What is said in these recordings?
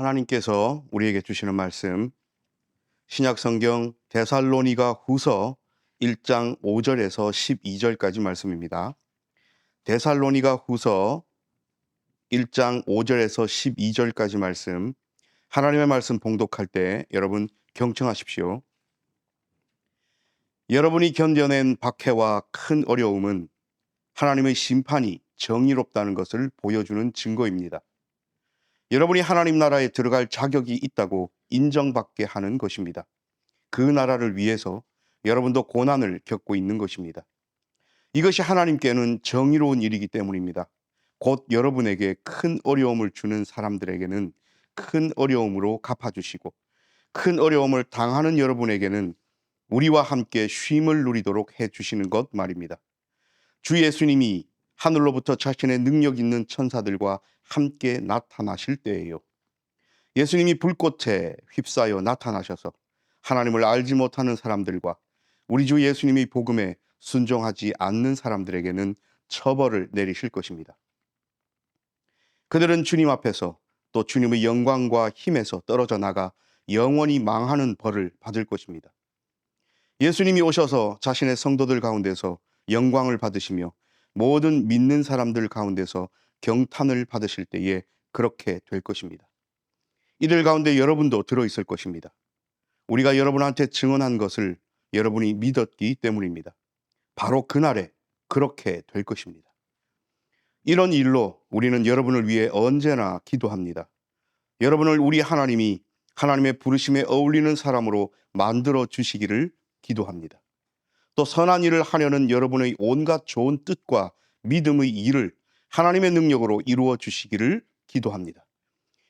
하나님께서 우리에게 주시는 말씀, 신약 성경 데살로니가 후서 1장 5절에서 12절까지 말씀입니다. 데살로니가 후서 1장 5절에서 12절까지 말씀, 하나님의 말씀 봉독할 때 여러분 경청하십시오. 여러분이 견뎌낸 박해와 큰 어려움은 하나님의 심판이 정의롭다는 것을 보여주는 증거입니다. 여러분이 하나님 나라에 들어갈 자격이 있다고 인정받게 하는 것입니다. 그 나라를 위해서 여러분도 고난을 겪고 있는 것입니다. 이것이 하나님께는 정의로운 일이기 때문입니다. 곧 여러분에게 큰 어려움을 주는 사람들에게는 큰 어려움으로 갚아주시고, 큰 어려움을 당하는 여러분에게는 우리와 함께 쉼을 누리도록 해주시는 것 말입니다. 주 예수님이 하늘로부터 자신의 능력 있는 천사들과 함께 나타나실 때예요. 예수님이 불꽃에 휩싸여 나타나셔서 하나님을 알지 못하는 사람들과 우리 주 예수님의 복음에 순종하지 않는 사람들에게는 처벌을 내리실 것입니다. 그들은 주님 앞에서 또 주님의 영광과 힘에서 떨어져 나가 영원히 망하는 벌을 받을 것입니다. 예수님이 오셔서 자신의 성도들 가운데서 영광을 받으시며 모든 믿는 사람들 가운데서 경탄을 받으실 때에 그렇게 될 것입니다. 이들 가운데 여러분도 들어있을 것입니다. 우리가 여러분한테 증언한 것을 여러분이 믿었기 때문입니다. 바로 그날에 그렇게 될 것입니다. 이런 일로 우리는 여러분을 위해 언제나 기도합니다. 여러분을 우리 하나님이 하나님의 부르심에 어울리는 사람으로 만들어 주시기를 기도합니다. 또 선한 일을 하려는 여러분의 온갖 좋은 뜻과 믿음의 일을 하나님의 능력으로 이루어 주시기를 기도합니다.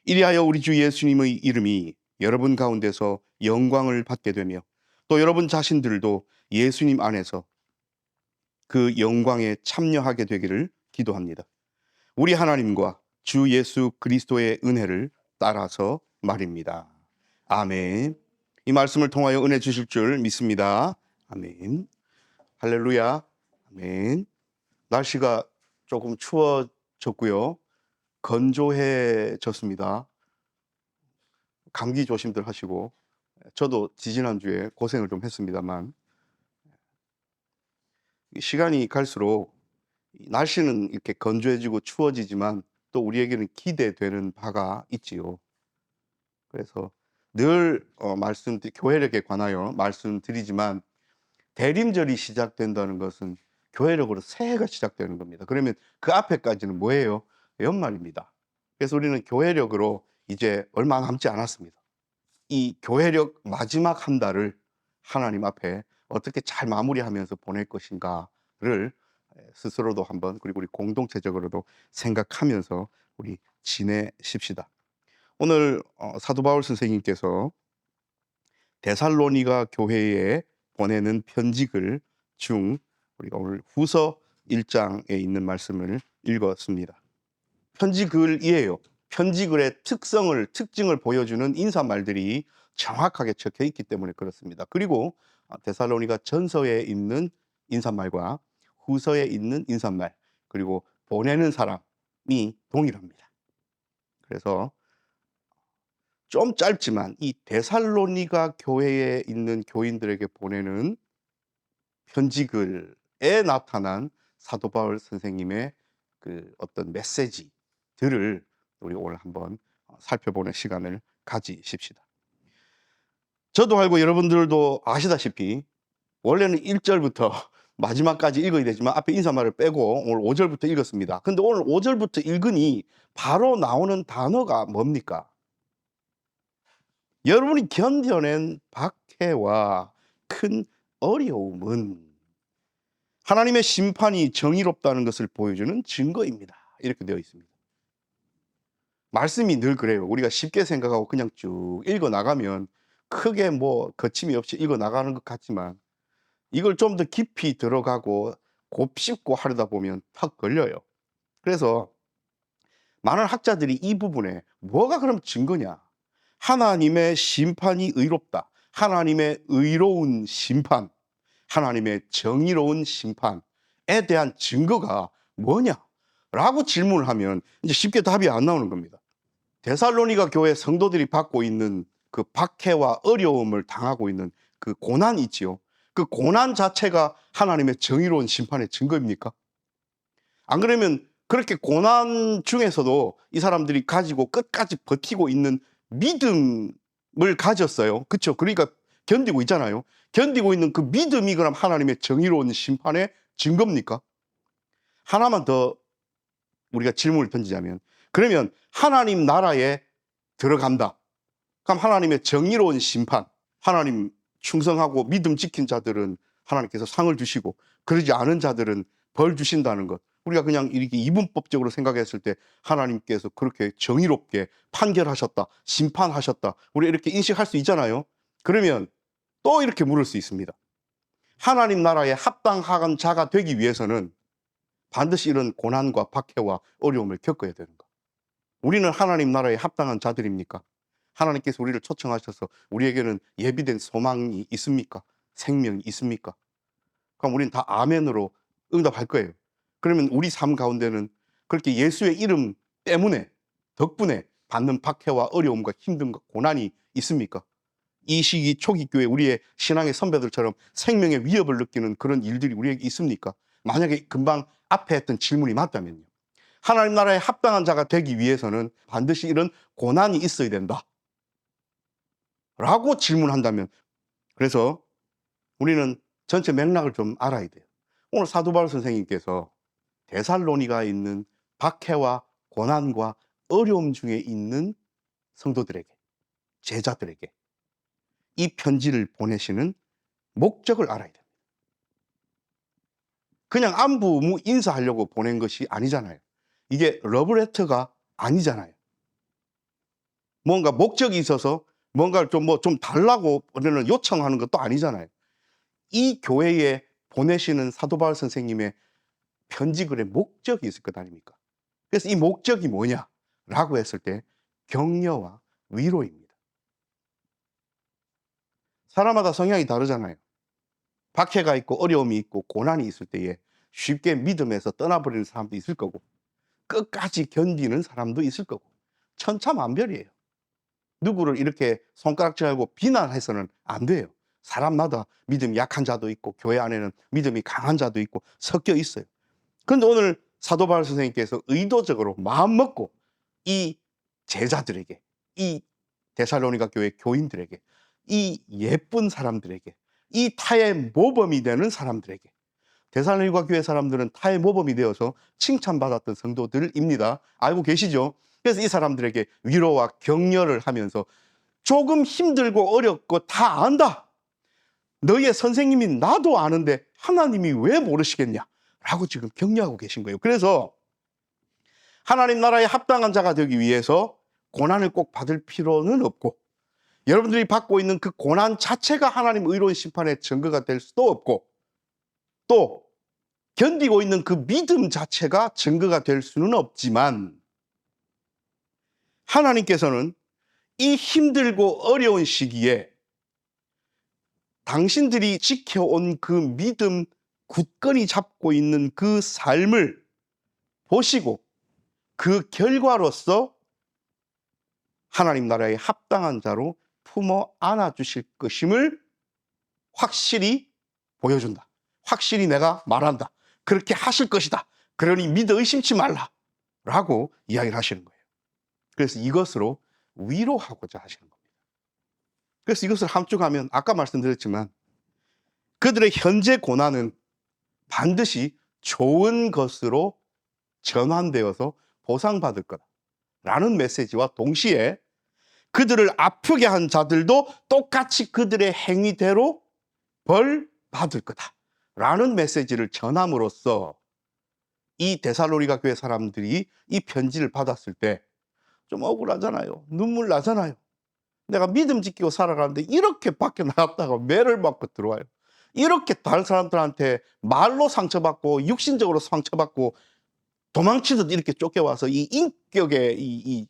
이리하여 우리 주 예수님의 이름이 여러분 가운데서 영광을 받게 되며 또 여러분 자신들도 예수님 안에서 그 영광에 참여하게 되기를 기도합니다. 우리 하나님과 주 예수 그리스도의 은혜를 따라서 말입니다. 아멘. 이 말씀을 통하여 은혜 주실 줄 믿습니다. 아멘. 할렐루야. 아멘. 날씨가 조금 추워졌고요. 건조해졌습니다. 감기 조심들 하시고, 저도 지지난주에 고생을 좀 했습니다만, 시간이 갈수록 날씨는 이렇게 건조해지고 추워지지만 또 우리에게는 기대되는 바가 있지요. 그래서 늘 교회력에 관하여 말씀드리지만, 대림절이 시작된다는 것은 교회력으로 새해가 시작되는 겁니다. 그러면 그 앞에까지는 뭐예요? 연말입니다. 그래서 우리는 교회력으로 이제 얼마 남지 않았습니다. 이 교회력 마지막 한 달을 하나님 앞에 어떻게 잘 마무리하면서 보낼 것인가를 스스로도 한번, 그리고 우리 공동체적으로도 생각하면서 우리 지내십시다. 오늘 사도 바울 선생님께서 데살로니가 교회에 보내는 편지글 중 우리가 오늘 후서 1장에 있는 말씀을 읽었습니다. 편지글이에요. 편지글의 특징을 보여주는 인사말들이 정확하게 적혀 있기 때문에 그렇습니다. 그리고 데살로니가 전서에 있는 인사말과 후서에 있는 인사말, 그리고 보내는 사람이 동일합니다. 그래서 좀 짧지만 이 데살로니가 교회에 있는 교인들에게 보내는 편지글에 나타난 사도 바울 선생님의 그 어떤 메시지들을 우리 오늘 한번 살펴보는 시간을 가지십시다. 저도 알고 여러분들도 아시다시피 원래는 1절부터 마지막까지 읽어야 되지만 앞에 인사말을 빼고 오늘 5절부터 읽었습니다. 근데 오늘 5절부터 읽으니 바로 나오는 단어가 뭡니까? 여러분이 견뎌낸 박해와 큰 어려움은 하나님의 심판이 정의롭다는 것을 보여주는 증거입니다. 이렇게 되어 있습니다. 말씀이 늘 그래요. 우리가 쉽게 생각하고 그냥 쭉 읽어 나가면 크게 뭐 거침이 없이 읽어 나가는 것 같지만, 이걸 좀 더 깊이 들어가고 곱씹고 하려다 보면 턱 걸려요. 그래서 많은 학자들이 이 부분에 뭐가 그럼 증거냐? 하나님의 심판이 의롭다, 하나님의 의로운 심판, 하나님의 정의로운 심판에 대한 증거가 뭐냐? 라고 질문을 하면 이제 쉽게 답이 안 나오는 겁니다. 데살로니가 교회 성도들이 받고 있는 그 박해와 어려움을 당하고 있는 그 고난이 있지요. 그 고난 자체가 하나님의 정의로운 심판의 증거입니까? 안 그러면 그렇게 고난 중에서도 이 사람들이 가지고 끝까지 버티고 있는 믿음을 가졌어요. 그렇죠? 그러니까 견디고 있잖아요. 견디고 있는 그 믿음이 그럼 하나님의 정의로운 심판의 증거입니까? 하나만 더 우리가 질문을 던지자면, 그러면 하나님 나라에 들어간다. 그럼 하나님의 정의로운 심판, 하나님 충성하고 믿음 지킨 자들은 하나님께서 상을 주시고 그러지 않은 자들은 벌 주신다는 것. 우리가 그냥 이렇게 이분법적으로 생각했을 때 하나님께서 그렇게 정의롭게 판결하셨다, 심판하셨다, 우리 이렇게 인식할 수 있잖아요. 그러면 또 이렇게 물을 수 있습니다. 하나님 나라에 합당한 자가 되기 위해서는 반드시 이런 고난과 박해와 어려움을 겪어야 되는가? 우리는 하나님 나라에 합당한 자들입니까? 하나님께서 우리를 초청하셔서 우리에게는 예비된 소망이 있습니까? 생명이 있습니까? 그럼 우리는 다 아멘으로 응답할 거예요. 그러면 우리 삶 가운데는 그렇게 예수의 이름 때문에, 덕분에 받는 박해와 어려움과 힘듦과 고난이 있습니까? 이 시기 초기 교회 우리의 신앙의 선배들처럼 생명의 위협을 느끼는 그런 일들이 우리에게 있습니까? 만약에 금방 앞에 했던 질문이 맞다면요. 하나님 나라에 합당한 자가 되기 위해서는 반드시 이런 고난이 있어야 된다 라고 질문한다면, 그래서 우리는 전체 맥락을 좀 알아야 돼요. 오늘 사도 바울 선생님께서 데살로니가에 있는 박해와 고난과 어려움 중에 있는 성도들에게, 제자들에게 이 편지를 보내시는 목적을 알아야 됩니다. 그냥 안부 인사하려고 보낸 것이 아니잖아요. 이게 러브레터가 아니잖아요. 뭔가 목적이 있어서 뭔가를 좀 달라고 우리는 요청하는 것도 아니잖아요. 이 교회에 보내시는 사도 바울 선생님의 편지글의 목적이 있을 것 아닙니까? 그래서 이 목적이 뭐냐라고 했을 때 격려와 위로입니다. 사람마다 성향이 다르잖아요. 박해가 있고 어려움이 있고 고난이 있을 때에 쉽게 믿음에서 떠나버리는 사람도 있을 거고 끝까지 견디는 사람도 있을 거고 천차만별이에요. 누구를 이렇게 손가락질하고 비난해서는 안 돼요. 사람마다 믿음이 약한 자도 있고 교회 안에는 믿음이 강한 자도 있고 섞여 있어요. 그런데 오늘 사도 바울 선생님께서 의도적으로 마음먹고 이 제자들에게, 이 데살로니가 교회 교인들에게, 이 예쁜 사람들에게, 이 타의 모범이 되는 사람들에게, 데살로니가 교회 사람들은 타의 모범이 되어서 칭찬받았던 성도들입니다. 알고 계시죠? 그래서 이 사람들에게 위로와 격려를 하면서 조금 힘들고 어렵고 다 안다. 너의 선생님이 나도 아는데 하나님이 왜 모르시겠냐? 라고 지금 격려하고 계신 거예요. 그래서 하나님 나라에 합당한 자가 되기 위해서 고난을 꼭 받을 필요는 없고, 여러분들이 받고 있는 그 고난 자체가 하나님 의로운 심판의 증거가 될 수도 없고, 또 견디고 있는 그 믿음 자체가 증거가 될 수는 없지만, 하나님께서는 이 힘들고 어려운 시기에 당신들이 지켜온 그 믿음 굳건히 잡고 있는 그 삶을 보시고 그 결과로서 하나님 나라에 합당한 자로 품어 안아주실 것임을 확실히 보여준다. 확실히 내가 말한다. 그렇게 하실 것이다. 그러니 믿어 의심치 말라 라고 이야기를 하시는 거예요. 그래서 이것으로 위로하고자 하시는 겁니다. 그래서 이것을 함축하면 아까 말씀드렸지만 그들의 현재 고난은 반드시 좋은 것으로 전환되어서 보상받을 거다라는 메시지와 동시에 그들을 아프게 한 자들도 똑같이 그들의 행위대로 벌 받을 거다라는 메시지를 전함으로써 이 데살로니가 교회 사람들이 이 편지를 받았을 때 좀 억울하잖아요. 눈물 나잖아요. 내가 믿음 지키고 살아가는데 이렇게 밖에 나갔다가 매를 맞고 들어와요. 이렇게 다른 사람들한테 말로 상처받고 육신적으로 상처받고 도망치듯 이렇게 쫓겨와서 이 인격의 이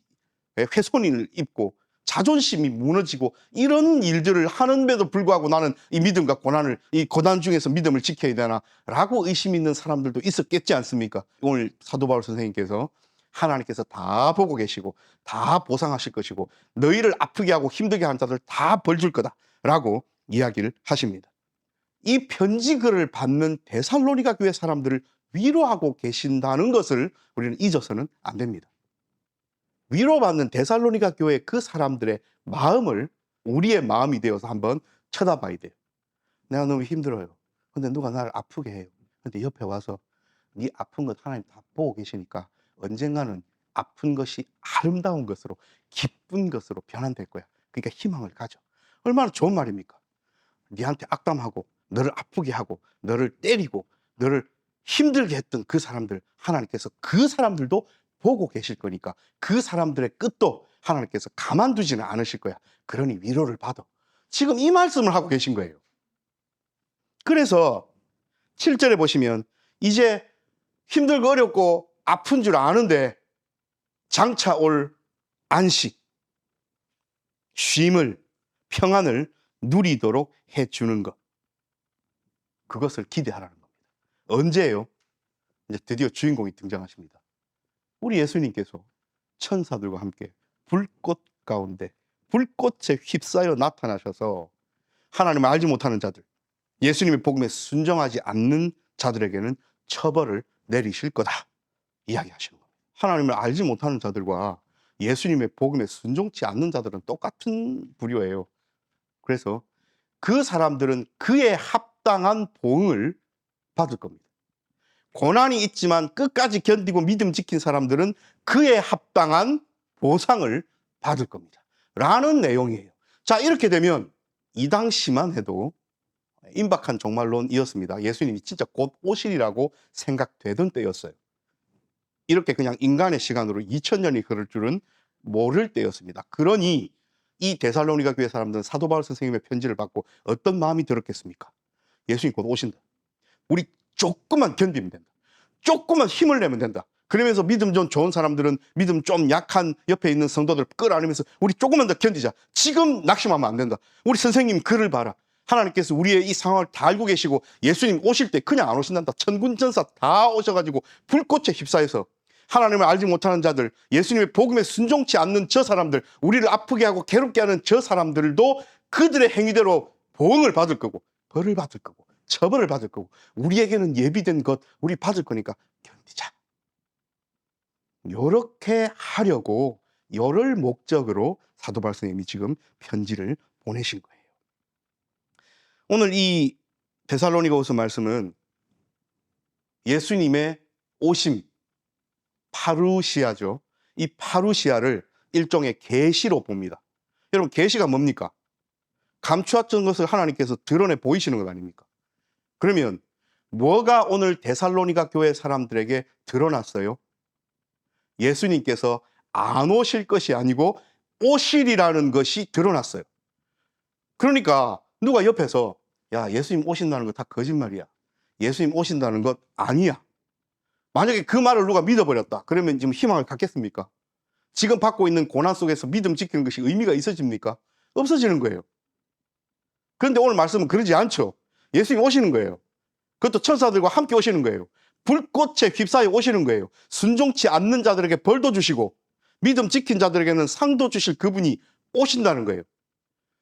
훼손을 입고 자존심이 무너지고 이런 일들을 하는데도 불구하고 나는 이 믿음과 고난을, 이 고난 중에서 믿음을 지켜야 되나 라고 의심 있는 사람들도 있었겠지 않습니까? 오늘 사도 바울 선생님께서 하나님께서 다 보고 계시고 다 보상하실 것이고 너희를 아프게 하고 힘들게 하는 자들 다 벌 줄 거다라고 이야기를 하십니다. 이 편지글을 받는 데살로니가 교회 사람들을 위로하고 계신다는 것을 우리는 잊어서는 안 됩니다. 위로받는 데살로니가 교회 그 사람들의 마음을 우리의 마음이 되어서 한번 쳐다봐야 돼요. 내가 너무 힘들어요. 근데 누가 나를 아프게 해요. 근데 옆에 와서 네 아픈 것 하나님 다 보고 계시니까 언젠가는 아픈 것이 아름다운 것으로 기쁜 것으로 변환될 거야. 그러니까 희망을 가져. 얼마나 좋은 말입니까? 네한테 악담하고 너를 아프게 하고 너를 때리고 너를 힘들게 했던 그 사람들, 하나님께서 그 사람들도 보고 계실 거니까 그 사람들의 끝도 하나님께서 가만두지는 않으실 거야. 그러니 위로를 받아. 지금 이 말씀을 하고 계신 거예요. 그래서 7절에 보시면 이제 힘들고 어렵고 아픈 줄 아는데 장차 올 안식, 쉼을, 평안을 누리도록 해주는 것, 그것을 기대하라는 겁니다. 언제예요? 이제 드디어 주인공이 등장하십니다. 우리 예수님께서 천사들과 함께 불꽃 가운데 불꽃에 휩싸여 나타나셔서 하나님을 알지 못하는 자들, 예수님의 복음에 순종하지 않는 자들에게는 처벌을 내리실 거다 이야기하시는 겁니다. 하나님을 알지 못하는 자들과 예수님의 복음에 순종치 않는 자들은 똑같은 부류예요. 그래서 그 사람들은 그에 합당한 보응을 받을 겁니다. 고난이 있지만 끝까지 견디고 믿음 지킨 사람들은 그에 합당한 보상을 받을 겁니다. 라는 내용이에요. 자, 이렇게 되면 이 당시만 해도 임박한 종말론이었습니다. 예수님이 진짜 곧 오시리라고 생각되던 때였어요. 이렇게 그냥 인간의 시간으로 2000년이 흐를 줄은 모를 때였습니다. 그러니 이 데살로니가 교회 사람들은 사도 바울 선생님의 편지를 받고 어떤 마음이 들었겠습니까? 예수님 곧 오신다. 우리 조금만 견디면 된다. 조금만 힘을 내면 된다. 그러면서 믿음 좀 좋은 사람들은 믿음 좀 약한 옆에 있는 성도들 끌어안으면서 우리 조금만 더 견디자. 지금 낙심하면 안 된다. 우리 선생님 글을 봐라. 하나님께서 우리의 이 상황을 다 알고 계시고 예수님 오실 때 그냥 안 오신단다. 천군 천사 다 오셔가지고 불꽃에 휩싸여서 하나님을 알지 못하는 자들, 예수님의 복음에 순종치 않는 저 사람들, 우리를 아프게 하고 괴롭게 하는 저 사람들도 그들의 행위대로 보응을 받을 거고 벌을 받을 거고 처벌을 받을 거고 우리에게는 예비된 것 우리 받을 거니까 견디자. 이렇게 하려고 열을 목적으로 사도 바울 선생님이 지금 편지를 보내신 거예요. 오늘 이 데살로니가후서 말씀은 예수님의 오심, 파루시아죠. 이 파루시아를 일종의 계시로 봅니다. 여러분, 계시가 뭡니까? 감추었던 것을 하나님께서 드러내 보이시는 것 아닙니까? 그러면 뭐가 오늘 데살로니가 교회 사람들에게 드러났어요? 예수님께서 안 오실 것이 아니고 오실이라는 것이 드러났어요. 그러니까 누가 옆에서 야, 예수님 오신다는 거 다 거짓말이야. 예수님 오신다는 것 아니야. 만약에 그 말을 누가 믿어버렸다. 그러면 지금 희망을 갖겠습니까? 지금 받고 있는 고난 속에서 믿음 지키는 것이 의미가 있어집니까? 없어지는 거예요. 그런데 오늘 말씀은 그러지 않죠. 예수님 오시는 거예요. 그것도 천사들과 함께 오시는 거예요. 불꽃에 휩싸여 오시는 거예요. 순종치 않는 자들에게 벌도 주시고 믿음 지킨 자들에게는 상도 주실 그분이 오신다는 거예요.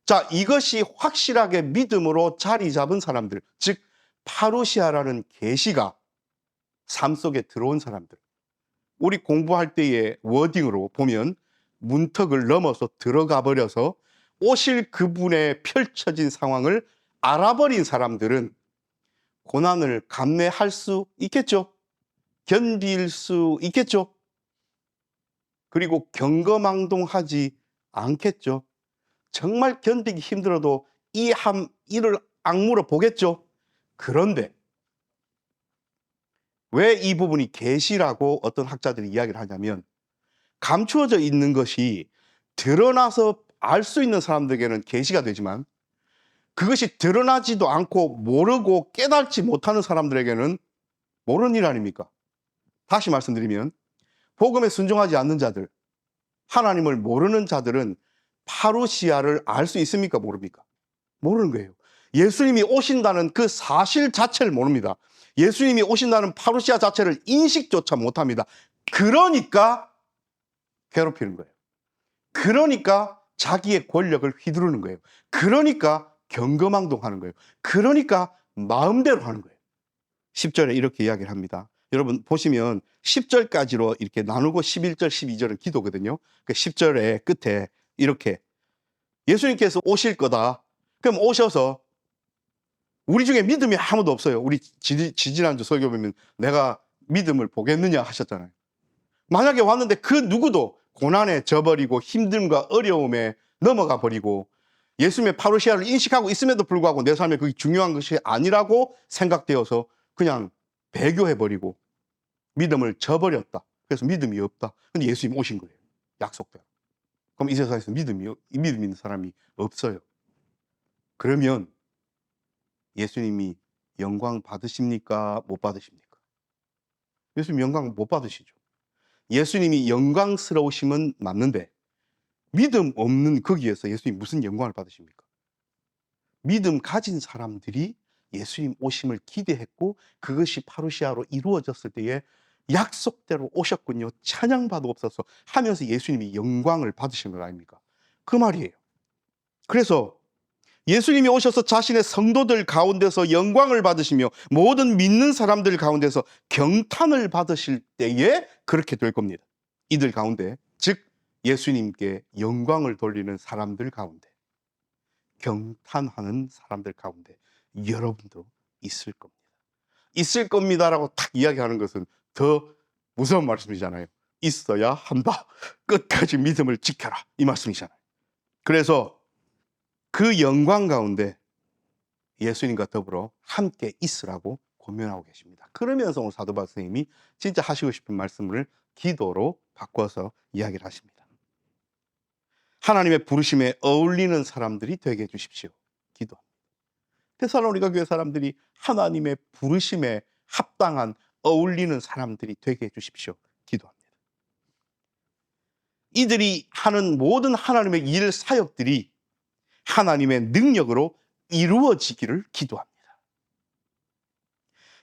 자, 이것이 확실하게 믿음으로 자리 잡은 사람들, 즉 파루시아라는 계시가 삶 속에 들어온 사람들. 우리 공부할 때의 워딩으로 보면 문턱을 넘어서 들어가 버려서 오실 그분의 펼쳐진 상황을 알아버린 사람들은 고난을 감내할 수 있겠죠. 견딜 수 있겠죠. 그리고 경거망동하지 않겠죠. 정말 견디기 힘들어도 이를 악물어 보겠죠. 그런데 왜 이 부분이 계시라고 어떤 학자들이 이야기를 하냐면 감추어져 있는 것이 드러나서 알 수 있는 사람들에게는 계시가 되지만 그것이 드러나지도 않고 모르고 깨닫지 못하는 사람들에게는 모르는 일 아닙니까? 다시 말씀드리면 복음에 순종하지 않는 자들, 하나님을 모르는 자들은 파루시아를 알 수 있습니까? 모릅니까? 모르는 거예요. 예수님이 오신다는 그 사실 자체를 모릅니다. 예수님이 오신다는 파루시아 자체를 인식조차 못합니다. 그러니까 괴롭히는 거예요. 그러니까 자기의 권력을 휘두르는 거예요. 그러니까 경거망동하는 거예요. 그러니까 마음대로 하는 거예요. 10절에 이렇게 이야기를 합니다. 여러분 보시면 10절까지로 이렇게 나누고 11절, 12절은 기도거든요. 그 10절의 끝에 이렇게 예수님께서 오실 거다. 그럼 오셔서 우리 중에 믿음이 아무도 없어요. 우리 지지난주 설교 보면 내가 믿음을 보겠느냐 하셨잖아요. 만약에 왔는데 그 누구도 고난에 져버리고 힘듦과 어려움에 넘어가 버리고 예수님의 파루시아를 인식하고 있음에도 불구하고 내 삶에 그게 중요한 것이 아니라고 생각되어서 그냥 배교해버리고 믿음을 져버렸다. 그래서 믿음이 없다. 근데 예수님 오신 거예요. 약속대로. 그럼 이 세상에서 믿음 있는 사람이 없어요. 그러면 예수님이 영광 받으십니까? 못 받으십니까? 예수님 영광 못 받으시죠. 예수님이 영광스러우심은 맞는데 믿음 없는 거기에서 예수님 무슨 영광을 받으십니까? 믿음 가진 사람들이 예수님 오심을 기대했고 그것이 파루시아로 이루어졌을 때에 약속대로 오셨군요. 찬양받옵소서 하면서 예수님이 영광을 받으신 것 아닙니까? 그 말이에요. 그래서 예수님이 오셔서 자신의 성도들 가운데서 영광을 받으시며 모든 믿는 사람들 가운데서 경탄을 받으실 때에 그렇게 될 겁니다. 이들 가운데, 즉 예수님께 영광을 돌리는 사람들 가운데, 경탄하는 사람들 가운데 여러분도 있을 겁니다. 있을 겁니다라고 딱 이야기하는 것은 더 무서운 말씀이잖아요. 있어야 한다. 끝까지 믿음을 지켜라. 이 말씀이잖아요. 그래서 그 영광 가운데 예수님과 더불어 함께 있으라고 권면하고 계십니다. 그러면서 오늘 사도 바울 선생님이 진짜 하시고 싶은 말씀을 기도로 바꿔서 이야기를 하십니다. 하나님의 부르심에 어울리는 사람들이 되게 해주십시오. 기도합니다. 데살로니가 교회 사람들이 하나님의 부르심에 합당한 어울리는 사람들이 되게 해주십시오. 기도합니다. 이들이 하는 모든 하나님의 일 사역들이 하나님의 능력으로 이루어지기를 기도합니다.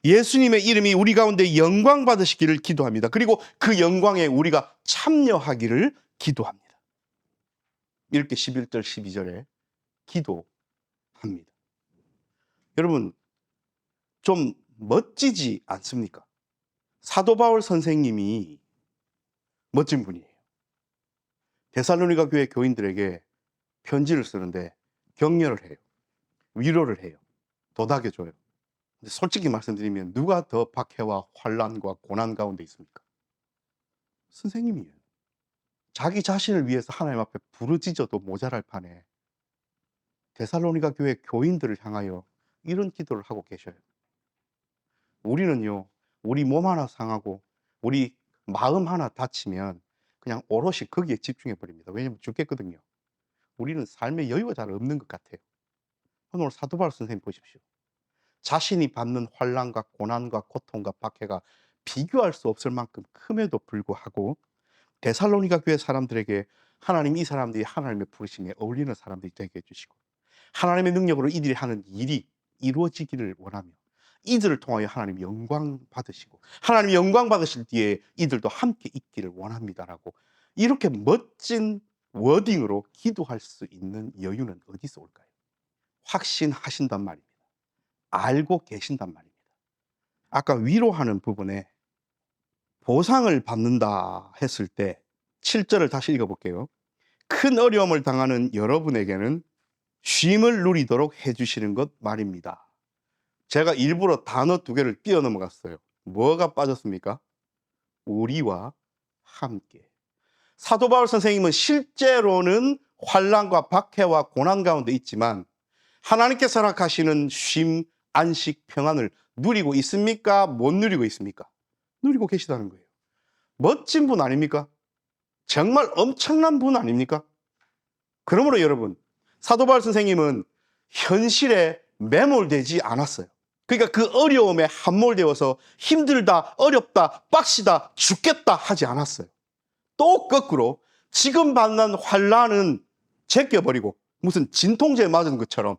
예수님의 이름이 우리 가운데 영광 받으시기를 기도합니다. 그리고 그 영광에 우리가 참여하기를 기도합니다. 이렇게 11절 12절에 기도합니다. 여러분 좀 멋지지 않습니까? 사도 바울 선생님이 멋진 분이에요. 데살로니가 교회 교인들에게 편지를 쓰는데 격려를 해요. 위로를 해요. 도닥여줘요. 근데 솔직히 말씀드리면 누가 더 박해와 환난과 고난 가운데 있습니까? 선생님이에요. 자기 자신을 위해서 하나님 앞에 부르짖어도 모자랄 판에 데살로니가 교회 교인들을 향하여 이런 기도를 하고 계셔요. 우리는요, 우리 몸 하나 상하고 우리 마음 하나 다치면 그냥 오롯이 거기에 집중해 버립니다. 왜냐면 죽겠거든요. 우리는 삶의 여유가 잘 없는 것 같아요. 오늘 사도 바울 선생님 보십시오. 자신이 받는 환난과 고난과 고통과 박해가 비교할 수 없을 만큼 큼에도 불구하고 데살로니가 교회 사람들에게 하나님 이 사람들이 하나님의 부르심에 어울리는 사람들이 되게 해주시고 하나님의 능력으로 이들이 하는 일이 이루어지기를 원하며 이들을 통하여 하나님 영광 받으시고 하나님 영광 받으실 뒤에 이들도 함께 있기를 원합니다라고 이렇게 멋진 워딩으로 기도할 수 있는 여유는 어디서 올까요? 확신하신단 말입니다. 알고 계신단 말입니다. 아까 위로하는 부분에 보상을 받는다 했을 때 7절을 다시 읽어볼게요. 큰 어려움을 당하는 여러분에게는 쉼을 누리도록 해주시는 것 말입니다. 제가 일부러 단어 2개를 뛰어넘어갔어요. 뭐가 빠졌습니까? 우리와 함께. 사도 바울 선생님은 실제로는 환난과 박해와 고난 가운데 있지만 하나님께서 허락하시는 쉼, 안식, 평안을 누리고 있습니까? 못 누리고 있습니까? 누리고 계시다는 거예요. 멋진 분 아닙니까? 정말 엄청난 분 아닙니까? 그러므로 여러분, 사도 바울 선생님은 현실에 매몰되지 않았어요. 그러니까 그 어려움에 함몰되어서 힘들다, 어렵다, 빡시다, 죽겠다 하지 않았어요. 또 거꾸로 지금 받는 환난은 제껴버리고 무슨 진통제에 맞은 것처럼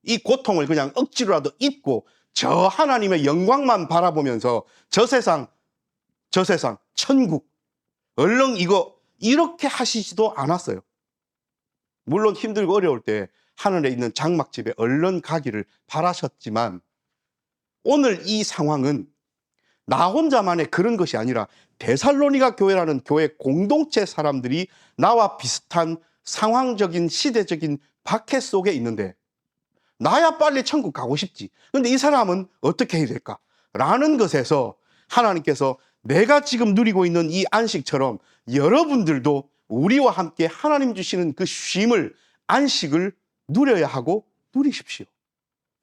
이 고통을 그냥 억지로라도 잊고 저 하나님의 영광만 바라보면서 저 세상 저 세상, 천국, 얼른 이거 이렇게 하시지도 않았어요. 물론 힘들고 어려울 때 하늘에 있는 장막집에 얼른 가기를 바라셨지만 오늘 이 상황은 나 혼자만의 그런 것이 아니라 데살로니가 교회라는 교회 공동체 사람들이 나와 비슷한 상황적인 시대적인 박해 속에 있는데 나야 빨리 천국 가고 싶지. 근데 이 사람은 어떻게 해야 될까? 라는 것에서 하나님께서 내가 지금 누리고 있는 이 안식처럼 여러분들도 우리와 함께 하나님 주시는 그 쉼을, 안식을 누려야 하고 누리십시오.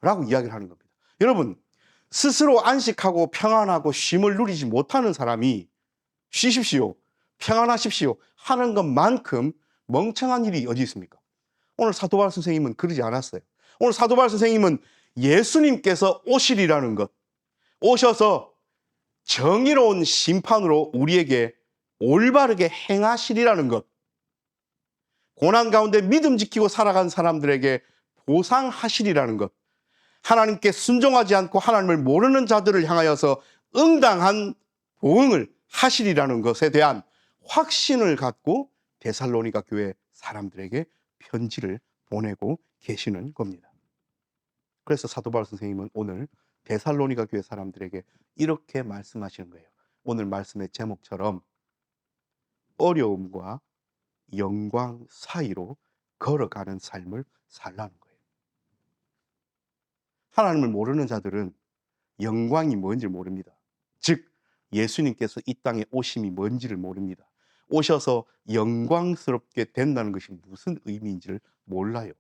라고 이야기를 하는 겁니다. 여러분, 스스로 안식하고 평안하고 쉼을 누리지 못하는 사람이 쉬십시오, 평안하십시오 하는 것만큼 멍청한 일이 어디 있습니까? 오늘 사도 바울 선생님은 그러지 않았어요. 오늘 사도 바울 선생님은 예수님께서 오시리라는 것, 오셔서 정의로운 심판으로 우리에게 올바르게 행하시리라는 것, 고난 가운데 믿음 지키고 살아간 사람들에게 보상하시리라는 것, 하나님께 순종하지 않고 하나님을 모르는 자들을 향하여서 응당한 보응을 하시리라는 것에 대한 확신을 갖고 데살로니가 교회 사람들에게 편지를 보내고 계시는 겁니다. 그래서 사도 바울 선생님은 오늘 데살로니가 교회 사람들에게 이렇게 말씀하시는 거예요. 오늘 말씀의 제목처럼 어려움과 영광 사이로 걸어가는 삶을 살라는 거예요. 하나님을 모르는 자들은 영광이 뭔지 모릅니다. 즉 예수님께서 이 땅에 오심이 뭔지를 모릅니다. 오셔서 영광스럽게 된다는 것이 무슨 의미인지를 몰라요.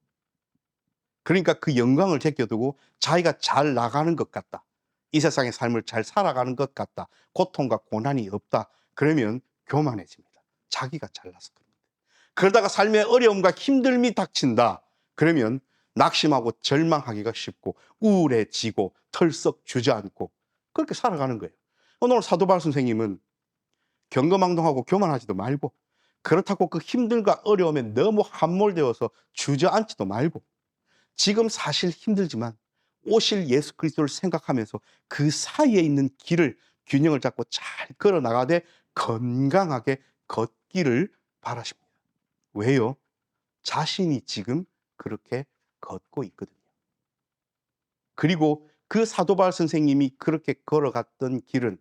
그러니까 그 영광을 제껴두고 자기가 잘 나가는 것 같다, 이 세상의 삶을 잘 살아가는 것 같다, 고통과 고난이 없다, 그러면 교만해집니다. 자기가 잘나서 그럽니다. 그러다가 삶의 어려움과 힘듦이 닥친다, 그러면 낙심하고 절망하기가 쉽고 우울해지고 털썩 주저앉고 그렇게 살아가는 거예요. 오늘 사도 바울 선생님은 경거망동하고 교만하지도 말고, 그렇다고 그 힘듦과 어려움에 너무 함몰되어서 주저앉지도 말고, 지금 사실 힘들지만 오실 예수 그리스도를 생각하면서 그 사이에 있는 길을, 균형을 잡고 잘 걸어 나가되 건강하게 걷기를 바라십니다. 왜요? 자신이 지금 그렇게 걷고 있거든요. 그리고 그 사도 바울 선생님이 그렇게 걸어갔던 길은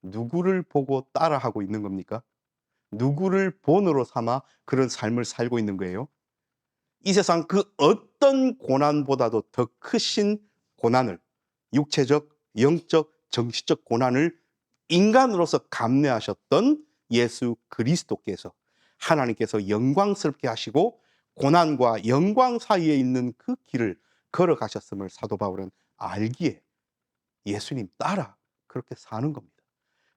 누구를 보고 따라하고 있는 겁니까? 누구를 본으로 삼아 그런 삶을 살고 있는 거예요? 이 세상 그 어떤 고난보다도 더 크신 고난을, 육체적, 영적, 정신적 고난을 인간으로서 감내하셨던 예수 그리스도께서, 하나님께서 영광스럽게 하시고 고난과 영광 사이에 있는 그 길을 걸어가셨음을 사도 바울은 알기에 예수님 따라 그렇게 사는 겁니다.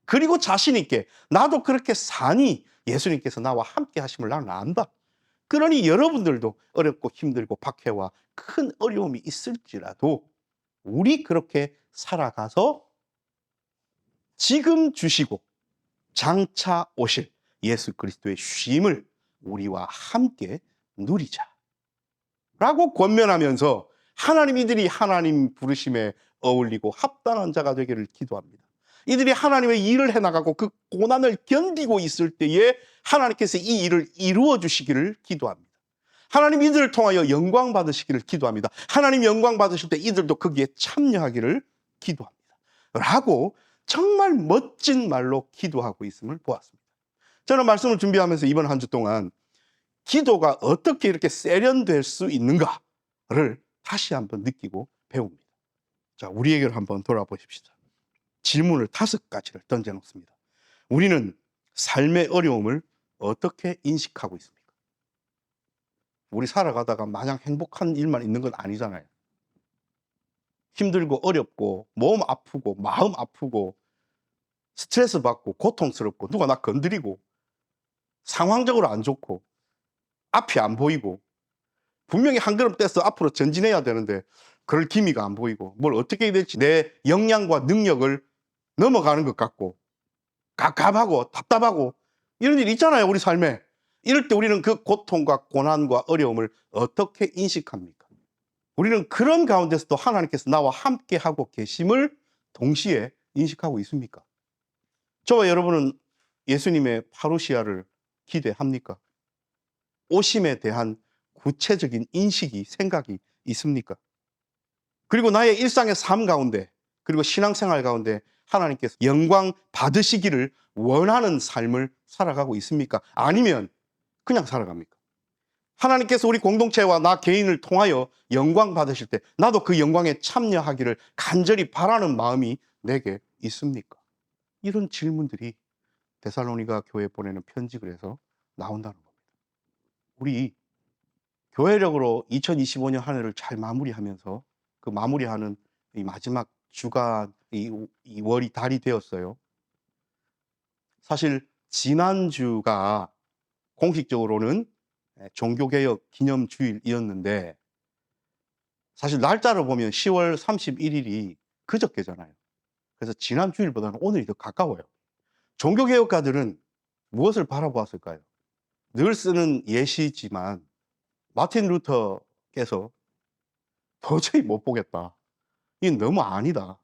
그리고 자신 있게 나도 그렇게 사니 예수님께서 나와 함께 하심을 나는 안다. 그러니 여러분들도 어렵고 힘들고 박해와 큰 어려움이 있을지라도 우리 그렇게 살아가서 지금 주시고 장차 오실 예수 그리스도의 쉼을 우리와 함께 누리자 라고 권면하면서 하나님, 이들이 하나님 부르심에 어울리고 합당한 자가 되기를 기도합니다. 이들이 하나님의 일을 해나가고 그 고난을 견디고 있을 때에 하나님께서 이 일을 이루어 주시기를 기도합니다. 하나님 이들을 통하여 영광 받으시기를 기도합니다. 하나님 영광 받으실 때 이들도 거기에 참여하기를 기도합니다 라고 정말 멋진 말로 기도하고 있음을 보았습니다. 저는 말씀을 준비하면서 이번 한 주 동안 기도가 어떻게 이렇게 세련될 수 있는가를 다시 한번 느끼고 배웁니다. 자, 우리에게를 한번 돌아보십시다. 질문을 5가지를 던져놓습니다. 우리는 삶의 어려움을 어떻게 인식하고 있습니까? 우리 살아가다가 마냥 행복한 일만 있는 건 아니잖아요. 힘들고 어렵고 몸 아프고 마음 아프고 스트레스 받고 고통스럽고 누가 나 건드리고 상황적으로 안 좋고 앞이 안 보이고 분명히 한 걸음 떼서 앞으로 전진해야 되는데 그럴 기미가 안 보이고 뭘 어떻게 해야 될지 내 역량과 능력을 넘어가는 것 같고 갑갑하고 답답하고 이런 일이 있잖아요, 우리 삶에. 이럴 때 우리는 그 고통과 고난과 어려움을 어떻게 인식합니까? 우리는 그런 가운데서도 하나님께서 나와 함께 하고 계심을 동시에 인식하고 있습니까? 저와 여러분은 예수님의 파루시아를 기대합니까? 오심에 대한 구체적인 인식이, 생각이 있습니까? 그리고 나의 일상의 삶 가운데, 그리고 신앙생활 가운데 하나님께서 영광 받으시기를 원하는 삶을 살아가고 있습니까? 아니면 그냥 살아갑니까? 하나님께서 우리 공동체와 나 개인을 통하여 영광 받으실 때 나도 그 영광에 참여하기를 간절히 바라는 마음이 내게 있습니까? 이런 질문들이 데살로니가 교회에 보내는 편지 글에서 나온다는 겁니다. 우리 교회력으로 2025년 한 해를 잘 마무리하면서 그 마무리하는 이 마지막 주간, 이 월이 달이 되었어요. 사실 지난주가 공식적으로는 종교개혁 기념주일이었는데 사실 날짜를 보면 10월 31일이 그저께잖아요. 그래서 지난 주일보다는 오늘이 더 가까워요. 종교개혁가들은 무엇을 바라보았을까요? 늘 쓰는 예시지만 마틴 루터께서 도저히 못 보겠다. 이건 너무 아니다.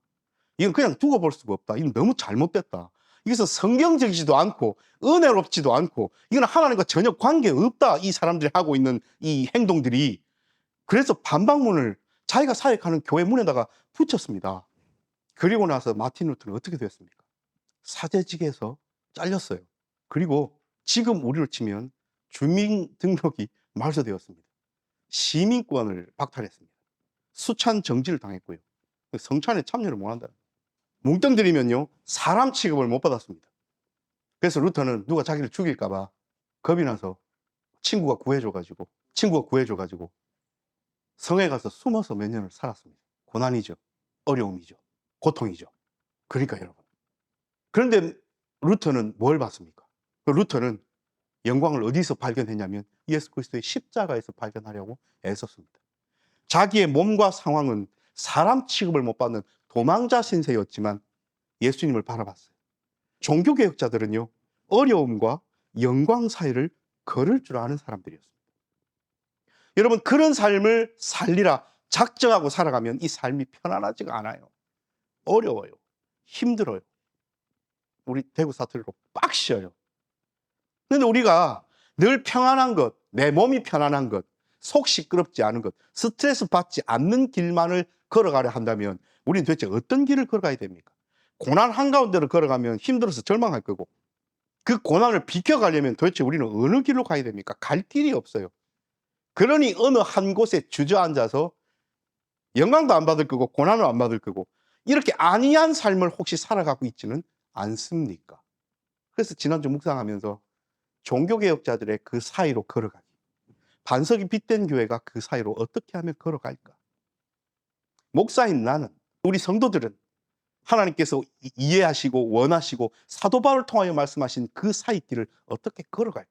이건 그냥 두고 볼 수가 없다. 이건 너무 잘못됐다. 이것은 성경적이지도 않고 은혜롭지도 않고 이건 하나님과 전혀 관계없다. 이 사람들이 하고 있는 이 행동들이. 그래서 반박문을 자기가 사역하는 교회 문에다가 붙였습니다. 그리고 나서 마틴 루터는 어떻게 됐습니까? 사제직에서 잘렸어요. 그리고 지금 우리로 치면 주민등록이 말소되었습니다. 시민권을 박탈했습니다. 수찬 정지를 당했고요. 성찬에 참여를 못한다. 뭉뚱 들이면요 사람 취급을 못 받았습니다. 그래서 루터는 누가 자기를 죽일까봐 겁이 나서 친구가 구해줘가지고 성에 가서 숨어서 몇 년을 살았습니다. 고난이죠. 어려움이죠. 고통이죠. 그러니까 여러분. 그런데 루터는 뭘 받습니까? 루터는 영광을 어디서 발견했냐면 예수 그리스도의 십자가에서 발견하려고 애썼습니다. 자기의 몸과 상황은 사람 취급을 못 받는 도망자 신세였지만 예수님을 바라봤어요. 종교개혁자들은요 어려움과 영광 사이를 걸을 줄 아는 사람들이었습니다. 여러분 그런 삶을 살리라 작정하고 살아가면 이 삶이 편안하지가 않아요. 어려워요. 힘들어요. 우리 대구 사투리로 빡셔요. 그런데 우리가 늘 평안한 것, 내 몸이 편안한 것, 속 시끄럽지 않은 것, 스트레스 받지 않는 길만을 걸어가려 한다면 우리는 도대체 어떤 길을 걸어가야 됩니까? 고난 한가운데로 걸어가면 힘들어서 절망할 거고 그 고난을 비켜가려면 도대체 우리는 어느 길로 가야 됩니까? 갈 길이 없어요. 그러니 어느 한 곳에 주저앉아서 영광도 안 받을 거고 고난을 안 받을 거고 이렇게 안이한 삶을 혹시 살아가고 있지는 않습니까? 그래서 지난주 묵상하면서 종교개혁자들의 그 사이로 걸어가기, 반석이 빗된 교회가 그 사이로 어떻게 하면 걸어갈까? 목사인 나는, 우리 성도들은 하나님께서 이해하시고 원하시고 사도 바울을 통하여 말씀하신 그 사이길을 어떻게 걸어갈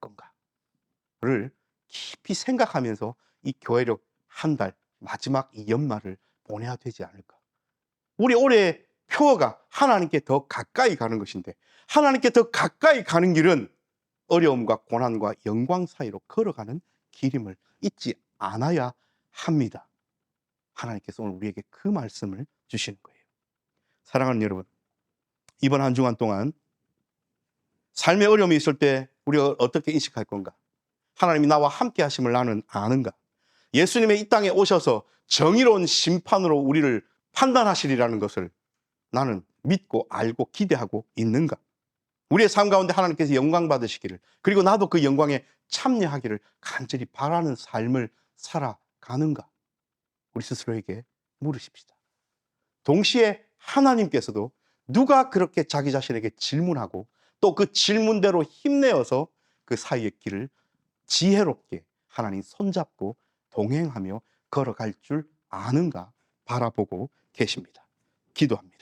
건가를 깊이 생각하면서 이 교회력 한 달 마지막 이 연말을 보내야 되지 않을까? 우리 올해 표어가 하나님께 더 가까이 가는 것인데 하나님께 더 가까이 가는 길은 어려움과 고난과 영광 사이로 걸어가는 길임을 잊지 않아야 합니다. 하나님께서 오늘 우리에게 그 말씀을 주시는 거예요. 사랑하는 여러분, 이번 한 주간 동안 삶의 어려움이 있을 때 우리가 어떻게 인식할 건가? 하나님이 나와 함께 하심을 나는 아는가? 예수님의 이 땅에 오셔서 정의로운 심판으로 우리를 판단하시리라는 것을 나는 믿고 알고 기대하고 있는가? 우리의 삶 가운데 하나님께서 영광 받으시기를 그리고 나도 그 영광에 참여하기를 간절히 바라는 삶을 살아가는가? 우리 스스로에게 물으십시다. 동시에 하나님께서도 누가 그렇게 자기 자신에게 질문하고 또 그 질문대로 힘내어서 그 사이의 길을 지혜롭게 하나님 손잡고 동행하며 걸어갈 줄 아는가 바라보고 계십니다. 기도합니다.